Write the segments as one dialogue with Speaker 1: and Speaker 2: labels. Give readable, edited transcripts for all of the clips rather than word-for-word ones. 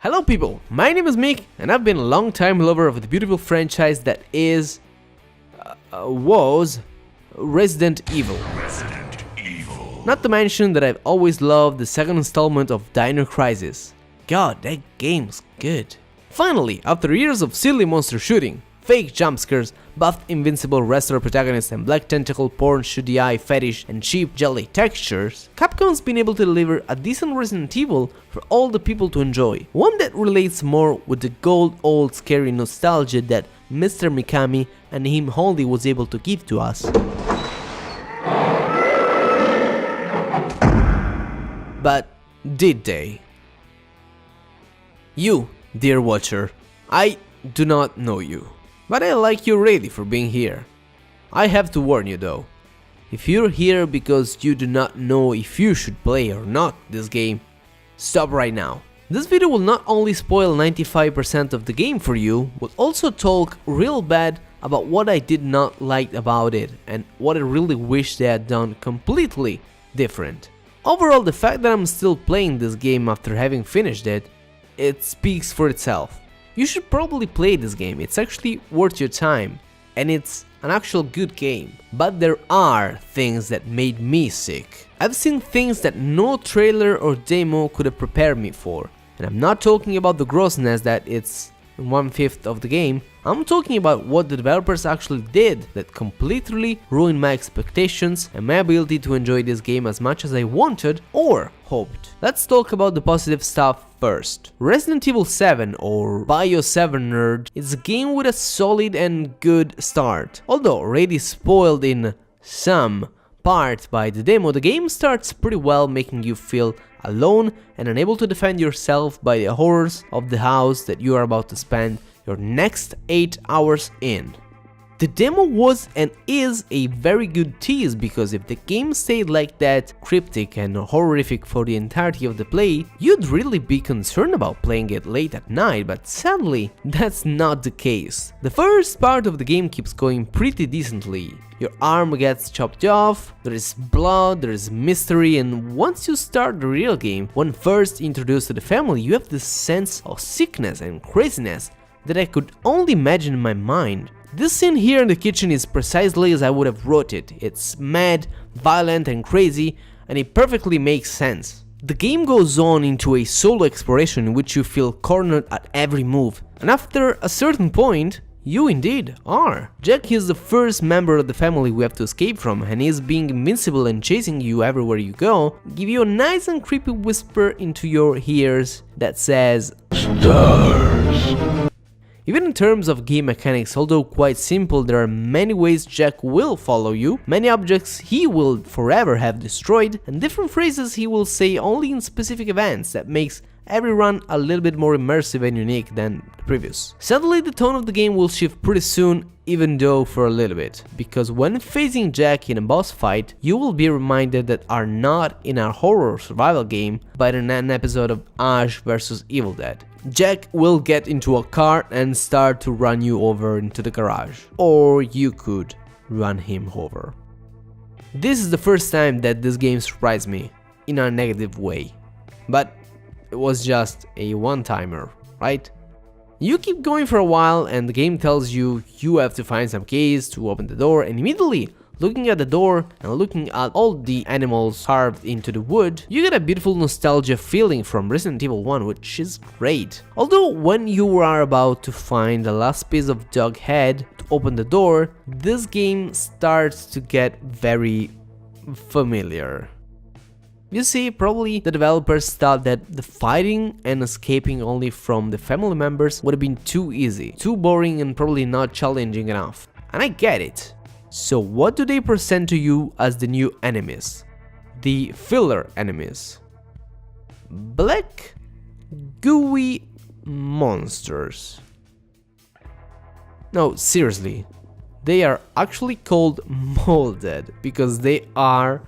Speaker 1: Hello people, my name is Mick and I've been a long time lover of the beautiful franchise that was Resident Evil. Not to mention that I've always loved the second installment of Dino Crisis. God, that game's good. Finally, after years of silly monster shooting, fake jumpscares, buffed invincible wrestler protagonists and black tentacle porn shoot the eye fetish and cheap jelly textures, Capcom's been able to deliver a decent Resident Evil for all the people to enjoy. One that relates more with the good old scary nostalgia that Mr. Mikami and him only was able to give to us. But did they? You, dear watcher, I do not know you. But I like you already for being here. I have to warn you though, if you're here because you do not know if you should play or not this game, stop right now. This video will not only spoil 95% of the game for you, but also talk real bad about what I did not like about it and what I really wish they had done completely different. Overall, the fact that I'm still playing this game after having finished it, it speaks for itself. You should probably play this game, it's actually worth your time, and it's an actual good game. But there are things that made me sick. I've seen things that no trailer or demo could have prepared me for, and I'm not talking about the grossness that it's 1/5 of the game, I'm talking about what the developers actually did that completely ruined my expectations and my ability to enjoy this game as much as I wanted or hoped. Let's talk about the positive stuff first. Resident Evil 7 or Bio 7 Nerd is a game with a solid and good start. Although already spoiled in some part by the demo, the game starts pretty well, making you feel alone and unable to defend yourself by the horrors of the house that you are about to spend your next 8 hours in. The demo was and is a very good tease, because if the game stayed like that, cryptic and horrific for the entirety of the play, you'd really be concerned about playing it late at night, but sadly, that's not the case. The first part of the game keeps going pretty decently. Your arm gets chopped off, there is blood, there is mystery, and once you start the real game, when first introduced to the family, you have this sense of sickness and craziness that I could only imagine in my mind. This scene here in the kitchen is precisely as I would have wrote it. It's mad, violent and crazy, and it perfectly makes sense. The game goes on into a solo exploration in which you feel cornered at every move, and after a certain point, you indeed are. Jack is the first member of the family we have to escape from, and his being invincible and chasing you everywhere you go give you a nice and creepy whisper into your ears that says "Stars." Even in terms of game mechanics, although quite simple, there are many ways Jack will follow you, many objects he will forever have destroyed, and different phrases he will say only in specific events that makes every run a little bit more immersive and unique than the previous. Sadly, the tone of the game will shift pretty soon, even though for a little bit, because when facing Jack in a boss fight, you will be reminded that are not in a horror survival game, but in an episode of Ash vs Evil Dead. Jack will get into a car and start to run you over into the garage, or you could run him over. This is the first time that this game surprised me in a negative way, but it was just a one-timer, right? You keep going for a while and the game tells you you have to find some keys to open the door, and immediately looking at the door and looking at all the animals carved into the wood, you get a beautiful nostalgia feeling from Resident Evil 1, which is great. Although when you are about to find the last piece of dog head to open the door, this game starts to get very familiar. You see, probably the developers thought that the fighting and escaping only from the family members would have been too easy, too boring and probably not challenging enough. And I get it. So what do they present to you as the new enemies? The filler enemies. Black, gooey monsters. No, seriously. They are actually called molded because they are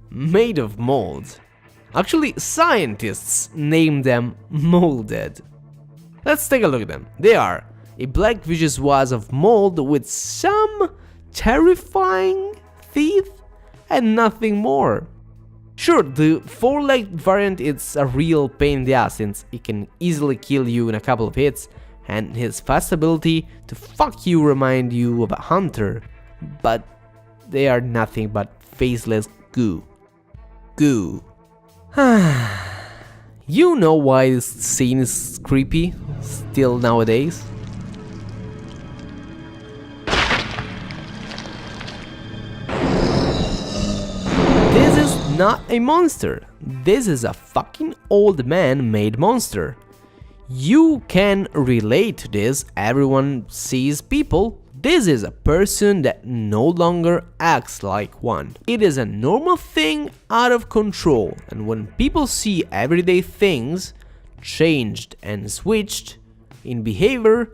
Speaker 1: made of mold. Actually, scientists name them molded. Let's take a look at them. They are a black vicious waz of mold with some terrifying teeth and nothing more. Sure, the 4-legged variant is a real pain in the ass since it can easily kill you in a couple of hits, and his fast ability to fuck you remind you of a hunter, but they are nothing but faceless goo. Goo. You know why this scene is creepy still nowadays? This is not a monster. This is a fucking old man-made monster. You can relate to this, everyone sees people. This is a person that no longer acts like one. It is a normal thing out of control, and when people see everyday things changed and switched in behavior,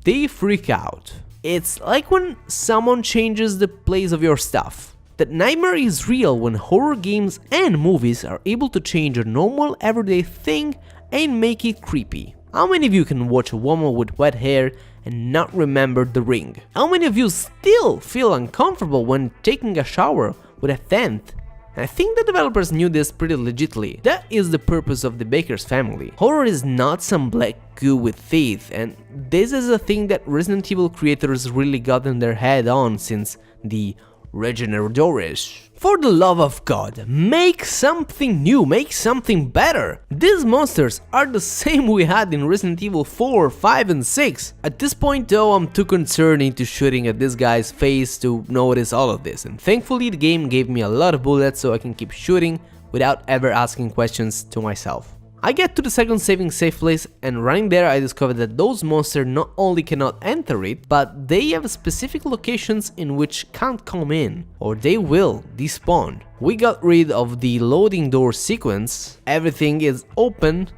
Speaker 1: they freak out. It's like when someone changes the place of your stuff. That nightmare is real when horror games and movies are able to change a normal everyday thing and make it creepy. How many of you can watch a woman with wet hair and not remember The Ring? How many of you still feel uncomfortable when taking a shower with a tent? I think the developers knew this pretty legitly. That is the purpose of the Baker's family. Horror is not some black goo with teeth, and this is a thing that Resident Evil creators really got in their head on since the Regenerators. For the love of God, make something new, make something better! These monsters are the same we had in Resident Evil 4, 5 and 6. At this point though, I'm too concerned into shooting at this guy's face to notice all of this, and thankfully the game gave me a lot of bullets so I can keep shooting without ever asking questions to myself. I get to the second saving safe place, and running there I discovered that those monsters not only cannot enter it, but they have specific locations in which can't come in, or they will despawn. We got rid of the loading door sequence, everything is open,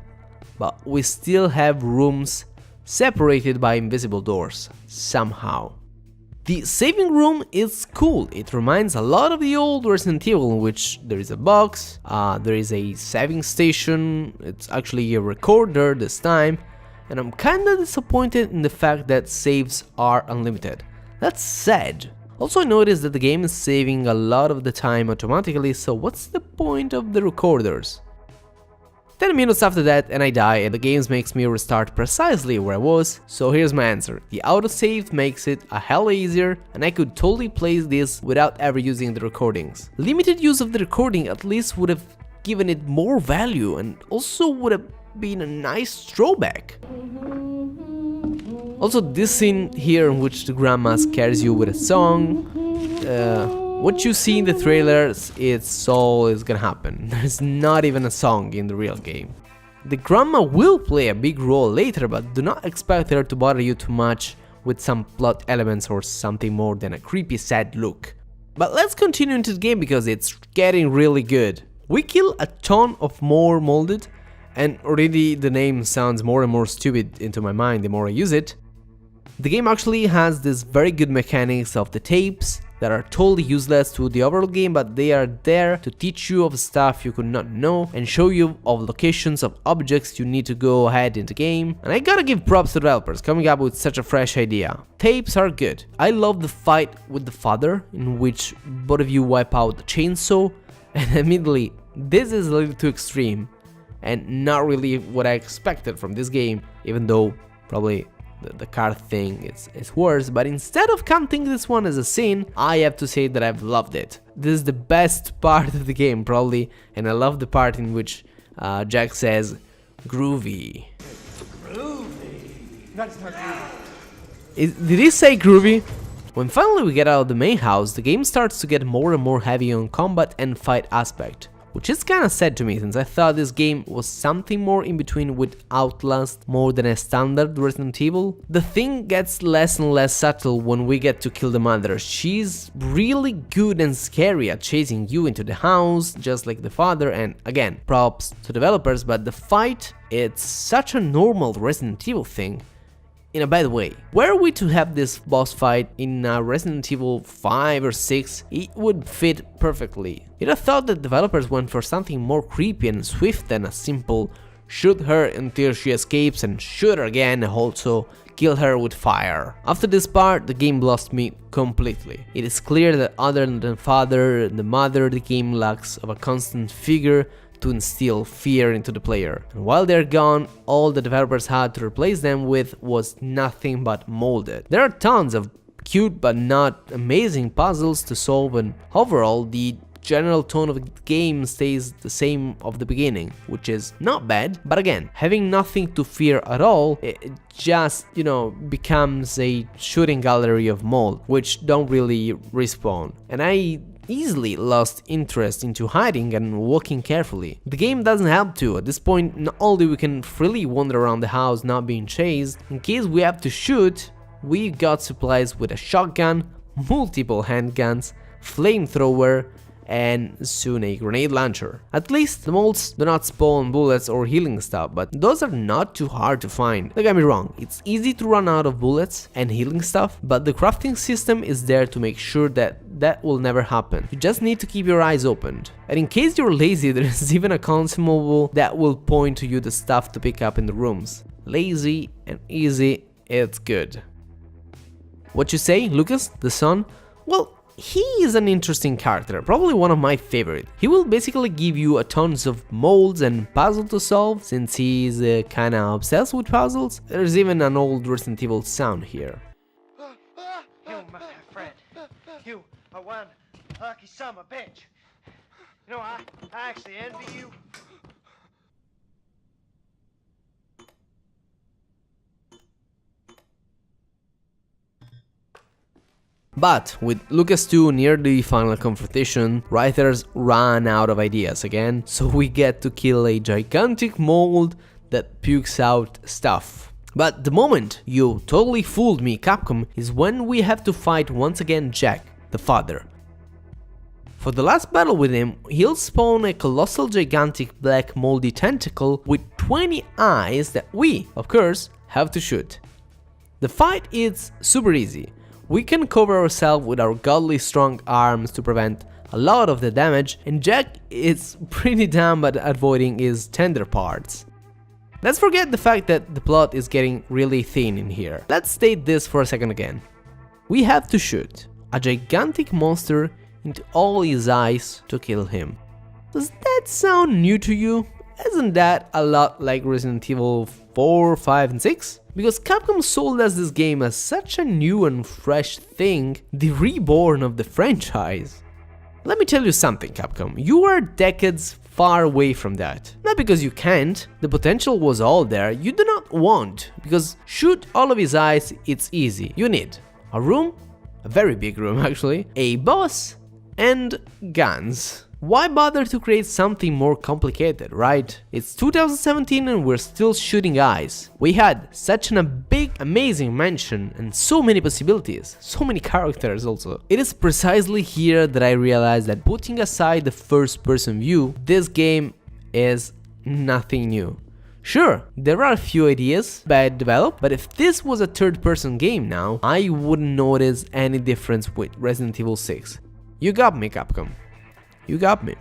Speaker 1: but we still have rooms separated by invisible doors, somehow. The saving room is cool, it reminds a lot of the old Resident Evil in which there is a box, there is a saving station, it's actually a recorder this time, and I'm kinda disappointed in the fact that saves are unlimited. That's sad. Also I noticed that the game is saving a lot of the time automatically, so what's the point of the recorders? 10 minutes after that and I die and the game makes me restart precisely where I was, so here's my answer. The autosave makes it a hell easier and I could totally play this without ever using the recordings. Limited use of the recording at least would have given it more value and also would have been a nice throwback. Also this scene here in which the grandma scares you with a song, what you see in the trailers, it's all is gonna happen. There's not even a song in the real game. The grandma will play a big role later, but do not expect her to bother you too much with some plot elements or something more than a creepy sad look. But let's continue into the game because it's getting really good. We kill a ton of more molded, and already the name sounds more and more stupid into my mind the more I use it. The game actually has this very good mechanics of the tapes that are totally useless to the overall game, but they are there to teach you of stuff you could not know and show you of locations of objects you need to go ahead in the game. And I gotta give props to developers coming up with such a fresh idea. Tapes are good. I love the fight with the father in which both of you wipe out the chainsaw, and admittedly this is a little too extreme and not really what I expected from this game, even though probably the car thing it's worse, but instead of counting this one as a scene, I have to say that I've loved it. This is the best part of the game probably, and I love the part in which Jack says groovy. Groovy. That's not groovy. Did he say groovy? When finally we get out of the main house, the game starts to get more and more heavy on combat and fight aspect. Which is kinda sad to me since I thought this game was something more in between with Outlast more than a standard Resident Evil. The thing gets less and less subtle when we get to kill the mother. She's really good and scary at chasing you into the house, just like the father, and again, props to developers, but the fight, it's such a normal Resident Evil thing. In a bad way. Were we to have this boss fight in Resident Evil 5 or 6, it would fit perfectly. You'd have thought that developers went for something more creepy and swift than a simple shoot her until she escapes and shoot her again and also kill her with fire. After this part, the game lost me completely. It is clear that other than the father and the mother, the game lacks of a constant figure to instill fear into the player. And while they're gone, all the developers had to replace them with was nothing but molded. There are tons of cute but not amazing puzzles to solve, and overall the general tone of the game stays the same of the beginning, which is not bad, but again, having nothing to fear at all, it just, becomes a shooting gallery of mold, which don't really respawn. And I easily lost interest into hiding and walking carefully. The game doesn't help too. At this point, not only we can freely wander around the house not being chased, in case we have to shoot, we got supplies with a shotgun, multiple handguns, flamethrower, and soon a grenade launcher. At least the molds do not spawn bullets or healing stuff, but those are not too hard to find. Don't get me wrong, it's easy to run out of bullets and healing stuff, but the crafting system is there to make sure that will never happen. You just need to keep your eyes opened. And in case you're lazy, there is even a consumable that will point to you the stuff to pick up in the rooms. Lazy and easy, it's good. What you say, Lucas, the son? Well, he is an interesting character, probably one of my favorite. He will basically give you a tons of molds and puzzles to solve, since he's kinda obsessed with puzzles. There's even an old Resident Evil sound here.
Speaker 2: You, my friend, you are one lucky son of a bitch. I actually envy you.
Speaker 1: But with Lucas 2 near the final confrontation, writers ran out of ideas again, so we get to kill a gigantic mold that pukes out stuff. But the moment you totally fooled me, Capcom, is when we have to fight once again Jack, the father. For the last battle with him, he'll spawn a colossal gigantic black moldy tentacle with 20 eyes that we, of course, have to shoot. The fight is super easy. We can cover ourselves with our godly strong arms to prevent a lot of the damage, and Jack is pretty dumb at avoiding his tender parts. Let's forget the fact that the plot is getting really thin in here. Let's state this for a second again. We have to shoot a gigantic monster into all his eyes to kill him. Does that sound new to you? Isn't that a lot like Resident Evil 4, 5 and 6? Because Capcom sold us this game as such a new and fresh thing, the reborn of the franchise. Let me tell you something, Capcom, you are decades far away from that. Not because you can't, the potential was all there, you do not want, because shoot all of his eyes, it's easy. You need a room, a very big room actually, a boss, and guns. Why bother to create something more complicated, right? It's 2017 and we're still shooting eyes. We had such a big, amazing mansion and so many possibilities, so many characters also. It is precisely here that I realized that putting aside the first-person view, this game is nothing new. Sure, there are a few ideas bad developed, but if this was a third-person game now, I wouldn't notice any difference with Resident Evil 6. You got me, Capcom. You got me.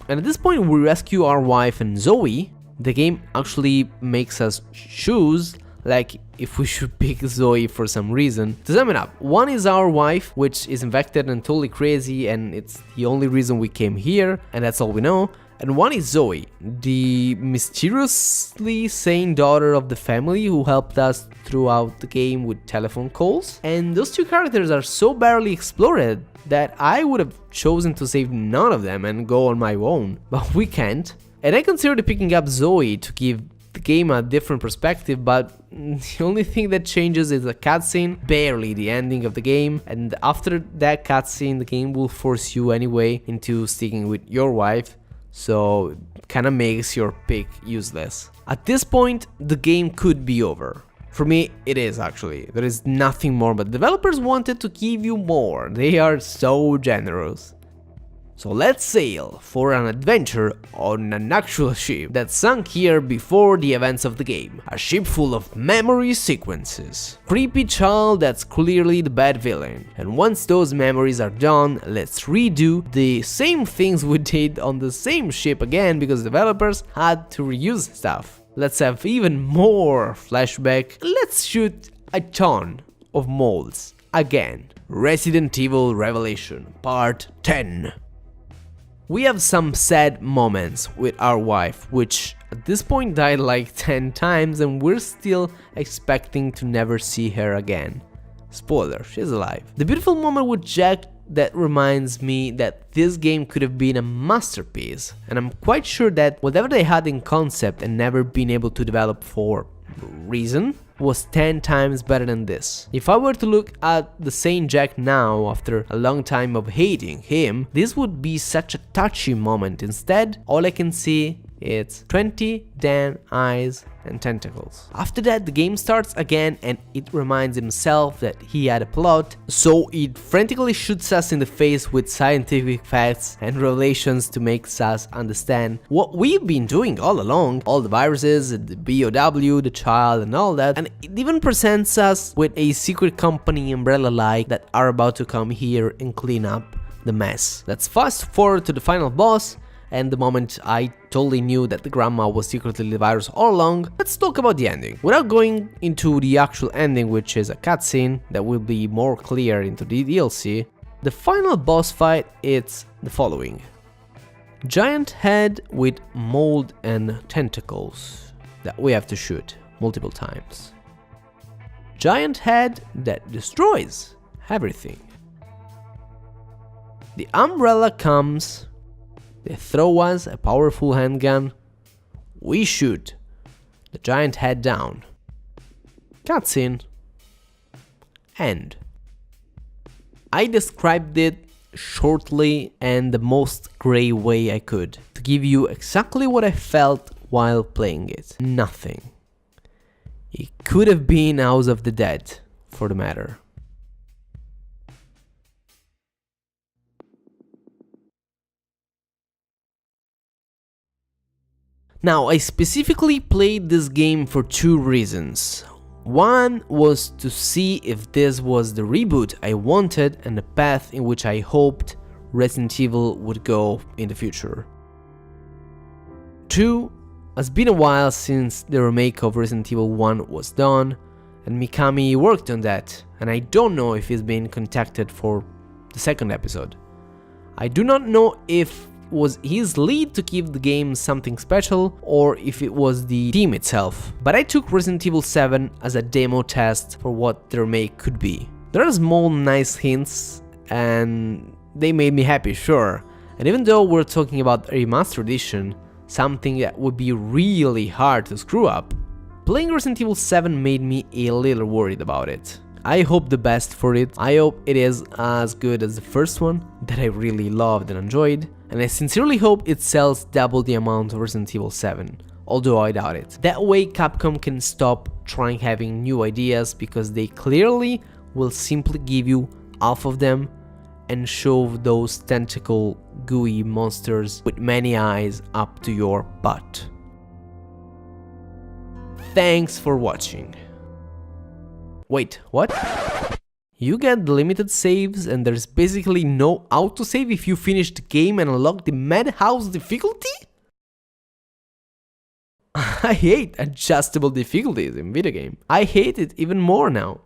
Speaker 1: And at this point we rescue our wife and Zoe. The game actually makes us choose, like, if we should pick Zoe for some reason. To sum it up, one is our wife, which is infected and totally crazy, and it's the only reason we came here, and that's all we know. And one is Zoe, the mysteriously sane daughter of the family who helped us throughout the game with telephone calls. And those two characters are so barely explored that I would have chosen to save none of them and go on my own, but we can't. And I considered picking up Zoe to give the game a different perspective, but the only thing that changes is a cutscene, barely the ending of the game, and after that cutscene the game will force you anyway into sticking with your wife, so it kinda makes your pick useless. At this point the game could be over. For me, it is actually. There is nothing more, but developers wanted to give you more. They are so generous. So let's sail for an adventure on an actual ship that sunk here before the events of the game. A ship full of memory sequences. Creepy child that's clearly the bad villain. And once those memories are done, let's redo the same things we did on the same ship again because developers had to reuse stuff. Let's have even more flashback. Let's shoot a ton of molds again. Resident Evil Revelation Part 10. We have some sad moments with our wife, which at this point died like 10 times and we're still expecting to never see her again. Spoiler, she's alive. The beautiful moment with Jack that reminds me that this game could have been a masterpiece, and I'm quite sure that whatever they had in concept and never been able to develop for reason was 10 times better than this. If I were to look at the same Jack now after a long time of hating him, this would be such a touchy moment. Instead, all I can see is 20 damn eyes and tentacles. After that, the game starts again and it reminds himself that he had a plot, so it frantically shoots us in the face with scientific facts and revelations to make us understand what we've been doing all along, all the viruses, the BOW, the child and all that, and it even presents us with a secret company umbrella-like that are about to come here and clean up the mess. Let's fast forward to the final boss, and the moment I totally knew that the grandma was secretly the virus all along. Let's talk about the ending. Without going into the actual ending, which is a cutscene that will be more clear into the DLC, the final boss fight is the following. Giant head with mold and tentacles that we have to shoot multiple times. Giant head that destroys everything. The umbrella comes. They throw us a powerful handgun. We shoot the giant head down. Cutscene. End. I described it shortly and the most grey way I could to give you exactly what I felt while playing it. Nothing. It could have been House of the Dead, for the matter. Now, I specifically played this game for two reasons. One was to see if this was the reboot I wanted and the path in which I hoped Resident Evil would go in the future. Two, it's been a while since the remake of Resident Evil 1 was done, and Mikami worked on that, and I don't know if he's been contacted for the second episode. I do not know if was his lead to give the game something special or if it was the team itself, but I took Resident Evil 7 as a demo test for what the remake could be. There are small nice hints and they made me happy, sure, and even though we're talking about a remaster edition, something that would be really hard to screw up, playing Resident Evil 7 made me a little worried about it. I hope the best for it. I hope it is as good as the first one that I really loved and enjoyed, and I sincerely hope it sells double the amount of Resident Evil 7, although I doubt it. That way Capcom can stop trying having new ideas because they clearly will simply give you half of them and shove those tentacle gooey monsters with many eyes up to your butt. Thanks for watching. Wait, what? You get the limited saves and there's basically no autosave if you finish the game and unlock the Madhouse difficulty? I hate adjustable difficulties in video game. I hate it even more now.